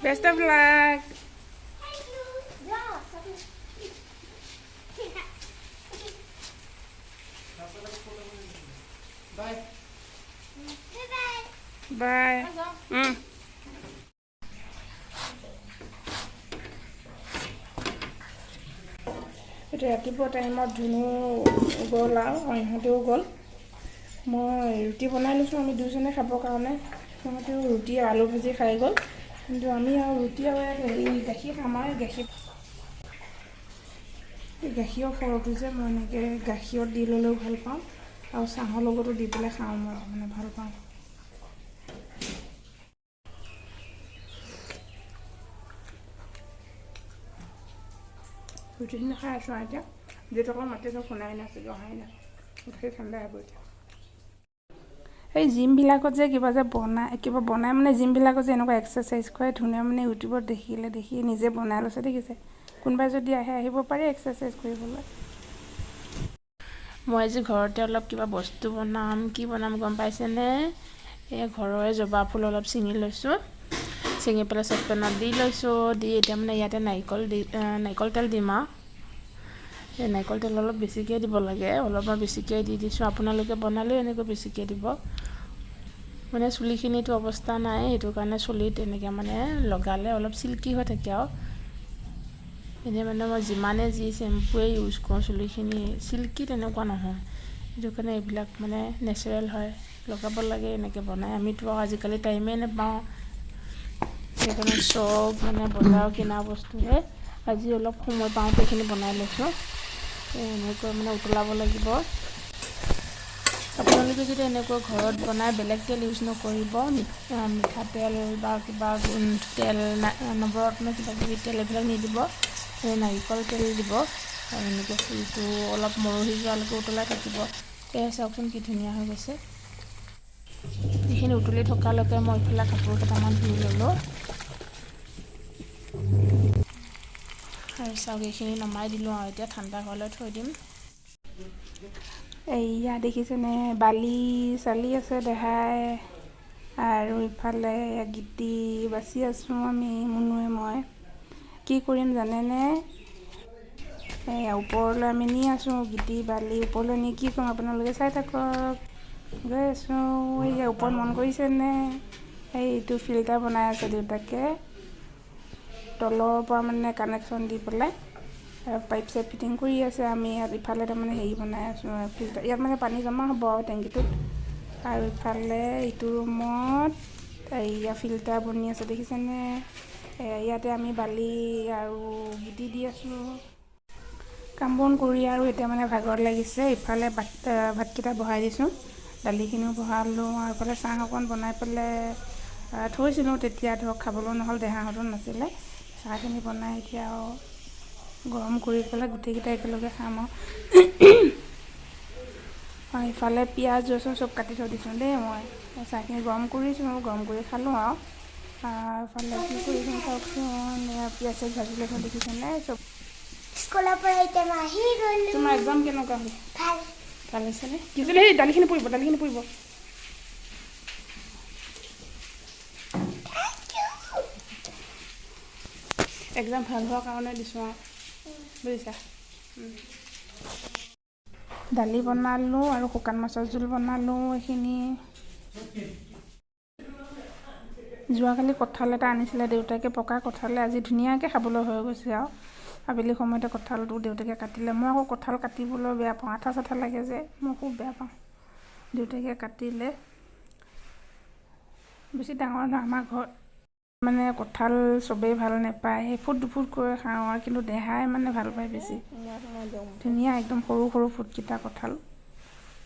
Best of luck. Bye. Bye. ৰাতিপুৱা টাইমত ধুনু গ'ল আৰু ইহঁতেও গ'ল মই ৰুটি বনাই লৈছোঁ আমি দুজনে খাবৰ কাৰণে সিহঁতেও ৰুটি আলু ভাজি খাই গ'ল কিন্তু আমি আৰু ৰুটি আৰু গাখীৰ খাম আৰু গাখীৰৰ সৰহটো যে মই এনেকৈ গাখীৰত দি ল'লেও ভাল পাওঁ আৰু চাহৰ লগতো দি পেলাই খাওঁ মই মানে ভাল পাওঁ ৰুটিখিনি খাই আছোঁ আৰু এতিয়া দেউতাকক মাতিছোঁ শুনাই নাছিলোঁ অহাই নাই গোটেই ঠাণ্ডা হ'ব এতিয়া এই জিমবিলাকত যে কিবা বনাই মানে জিমবিলাকত যে এনেকুৱা এক্সাৰচাইজ কৰে ধুনীয়া মানে ইউটিউবত দেখি নিজে বনাই লৈছে দেখিছে কোনোবাই যদি আহিব পাৰে এক্সাৰচাইজ কৰিবলৈ মই আজি ঘৰতে অলপ কিবা বস্তু বনাম কি বনাম গম পাইছেনে এই ঘৰৰে জবা ফুল অলপ ছিঙি লৈছোঁ ছিঙি পেলাই চচপেনত দি লৈছোঁ দি এতিয়া মানে ইয়াতে নাৰিকল তেল দিম আৰু এই নাৰিকল তেল অলপ বেছিকৈ দিব লাগে অলপমান বেছিকৈ দি দিছোঁ আপোনালোকে বনালেও এনেকৈ বেছিকৈ দিব মানে চুলিখিনিতো অৱস্থা নাই সেইটো কাৰণে চুলিত এনেকৈ মানে লগালে অলপ চিল্কি হৈ থাকে আৰু এনেই মানে মই যিমানে যি চেম্পুৱে ইউজ কৰোঁ চুলিখিনি চিল্কি তেনেকুৱা নহয় সেইটো কাৰণে এইবিলাক মানে নেচাৰেল হয় লগাব লাগে এনেকৈ বনাই আমিতো আজিকালি টাইমেই নাপাওঁ সেইকাৰণে চব মানে বজাৰৰ কিনা বস্তুহে আজি অলপ সময় পাওঁতে এইখিনি বনাই লৈছোঁ এনেকৈ মানে উতলাব লাগিব আপোনালোকে যদি এনেকৈ ঘৰত বনাই বেলেগ তেল ইউজ নকৰিব মিঠাতেল বা কিবা তেল নৱৰত্ন কিবা কিবি তেল এইবিলাক নিদিব নাৰিকল তেল দিব আৰু এনেকৈ ফুলটো অলপ মৰহি যোৱালৈকে উতলাই থাকিব এয়া চাওকচোন কি ধুনীয়া হৈ গৈছে এইখিনি উতলি থকালৈকে মই ইফালে কাপোৰ কেইটামান ধুই ল'লোঁ আৰু চাওক এইখিনি নমাই দিলোঁ আৰু এতিয়া ঠাণ্ডা হোৱালৈ থৈ দিম এয়া দেখিছেনে বালি চালি আছে দেহাই আৰু ইফালে গিটি বাচি আছোঁ আমি মুনুৱে মই কি কৰিম জানেনে ওপৰলৈ আমি নি আছোঁ গিটি বালি ওপৰলৈ নি কি কৰিম আপোনালোকে চাই থাকক গৈ আছোঁ এয়া ওপৰত মন কৰিছেনে এইটো ফিল্টাৰ বনাই আছে দেউতাকে তলৰ পৰা মানে কানেকশ্যন দি পেলাই পাইপ চাইপ ফিটিং কৰি আছে আমি ইয়াত ইফালে তাৰমানে হেৰি বনাই আছোঁ ফিল্টাৰ ইয়াত মানে পানী জমা হ'ব টেংকিটোত আৰু ইফালে ইটো ৰুমত এয়া ফিল্টাৰ বনি আছে দেখিছেনে ইয়াতে আমি বালি আৰু গিটি দি আছোঁ কাম বন কৰি আৰু এতিয়া মানে ভাগৰ লাগিছে ইফালে ভাতকেইটা বহাই দিছোঁ দালিখিনিও বহালোঁ আৰু ইফালে চাহ অকণ বনাই পেলাই থৈছিলোঁ তেতিয়া ধৰক খাবলৈ নহ'ল দেহাহঁতো নাছিলে চাহখিনি বনাই এতিয়া আৰু গৰম কৰি পেলাই গোটেইকেইটা একেলগে খাম আৰু ইফালে পিঁয়াজ ৰচুন চব কাটি থৈ দিছোঁ দেই মই চাহখিনি গৰম কৰিছোঁ গৰম কৰি খালোঁ আৰু ইফালে কি কৰিছোঁ চাওকচোন পিঁয়াজ চিয়াজ ভাজি লৈছোঁ দেখিছেনে চব স্কুলৰ পৰা এতিয়া আহি গ'লোঁ তোমাৰ এক্সাম কেনেকুৱা হ'ল ভাল হৈছেনে কি হৈছিলে সেই দালিখিনি পৰিব এক্সাম ভাল হোৱাৰ কাৰণে দিছোঁ আৰু বুজিছা দালি বনালোঁ আৰু শুকান মাছৰ জোল বনালোঁ এইখিনি যোৱাকালি কঁঠাল এটা আনিছিলে দেউতাকে পকা কঁঠালে আজি ধুনীয়াকৈ খাবলৈ হৈ গৈছে আৰু আবেলি সময়তে কঁঠালটো দেউতাকে কাটিলে মই আকৌ কঁঠাল কাটিবলৈ বেয়া পাওঁ আঠা চাঠা লাগে যে মই খুব বেয়া পাওঁ দেউতাকে কাটিলে বেছি ডাঙৰ নহয় আমাৰ ঘৰত মানে কঁঠাল চবেই ভাল নাপায় এফুট দুফুট কৰি খাওঁ আৰু কিন্তু দেহাই মানে ভাল পায় বেছি ধুনীয়া একদম সৰু সৰু ফুটকেইটা কঁঠাল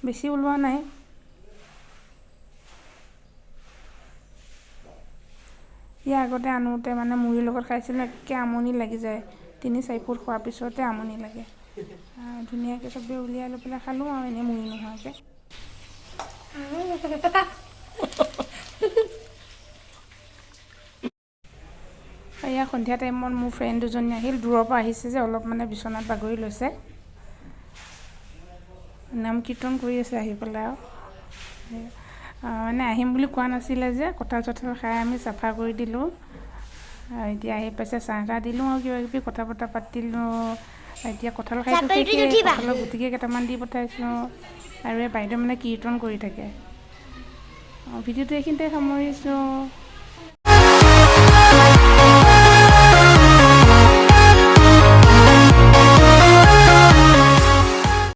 বেছি ওলোৱা নাই ইয়াৰ আগতে আনোতে মানে মুড়িৰ লগত খাইছিলোঁ একে আমনি লাগি যায় 3-4 ফুট খোৱাৰ পিছতে আমনি লাগে ধুনীয়াকৈ চবেই উলিয়াই লৈ পেলাই খালোঁ আৰু এনেই মুড়ি নোহোৱাকৈ এয়া সন্ধিয়া টাইমত মোৰ ফ্ৰেণ্ড দুজনী আহিল দূৰৰ পৰা আহিছে যে অলপ মানে বিচনাত বাগৰি লৈছে নাম কীৰ্তন কৰি আছে আহি পেলাই আৰু মানে আহিম বুলি কোৱা নাছিলে যে কঁঠাল চঠাল খাই আমি চাফা কৰি দিলোঁ আৰু এতিয়া আহি পাইছে চাহ তাহ দিলোঁ আৰু কিবা কিবি কথা বতৰা পাতিলোঁ। এতিয়া কঁঠাল খাইছোঁ, কঁঠালৰ গুটিকে কেইটামান দি পঠাইছোঁ। আৰু এই বাইদেউ মানে কীৰ্তন কৰি থাকে। ভিডিঅ'টো এইখিনিতে সামৰিছোঁ।